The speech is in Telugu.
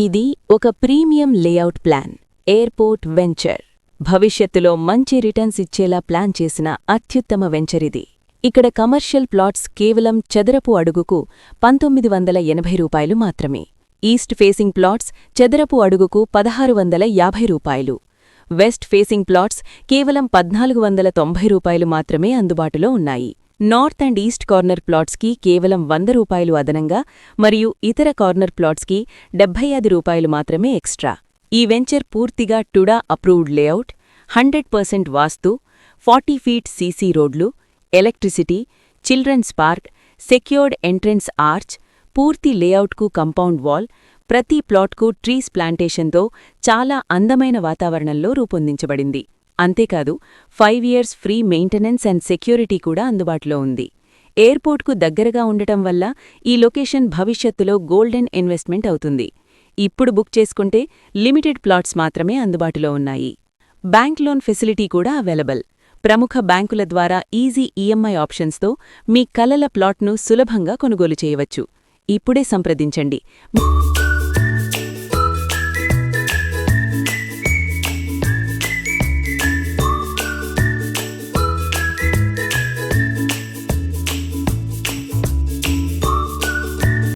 ఇది ఒక premium layout plan, airport venture. భవిష్యత్తులో మంచి రిటర్న్స్ ఇచ్చేలా ప్లాన్ చేసిన అత్యుత్తమ వెంచర్ ఇది. ఇక్కడ కమర్షియల్ ప్లాట్స్ కేవలం చదరపు అడుగుకు రూ. 1980 మాత్రమే. ఈస్ట్ ఫేసింగ్ ప్లాట్స్ చదరపు అడుగుకు రూ. 1650. వెస్ట్ ఫేసింగ్ ప్లాట్స్ కేవలం రూ. 1490 మాత్రమే అందుబాటులో ఉన్నాయి. నార్త్ అండ్ ఈస్ట్ కార్నర్ ప్లాట్స్కి కేవలం రూ. 100 అదనంగా మరియు ఇతర కార్నర్ ప్లాట్స్కి రూ. 75 మాత్రమే ఎక్స్ట్రా. ఈ వెంచర్ పూర్తిగా TUDA approved layout, 100% vastu, 40 feet CC రోడ్లు, electricity, children's park, secured entrance arch, పూర్తి లేఅవుట్కు కంపౌండ్ వాల్, ప్రతి ప్లాట్కు ట్రీస్ ప్లాంటేషన్తో చాలా అందమైన వాతావరణంలో రూపొందించబడింది. అంతేకాదు 5 years free maintenance and security కూడా అందుబాటులో ఉంది. ఎయిర్పోర్ట్కు దగ్గరగా ఉండటం వల్ల ఈ లొకేషన్ భవిష్యత్తులో గోల్డెన్ ఇన్వెస్ట్మెంట్ అవుతుంది. ఇప్పుడు బుక్ చేసుకుంటే లిమిటెడ్ ప్లాట్స్ మాత్రమే అందుబాటులో ఉన్నాయి. బ్యాంక్ లోన్ ఫెసిలిటీ కూడా అవైలబుల్. ప్రముఖ బ్యాంకుల ద్వారా ఈజీ ఈఎంఐ ఆప్షన్స్తో మీ కలల ప్లాట్ను సులభంగా కొనుగోలు చేయవచ్చు. ఇప్పుడే సంప్రదించండి.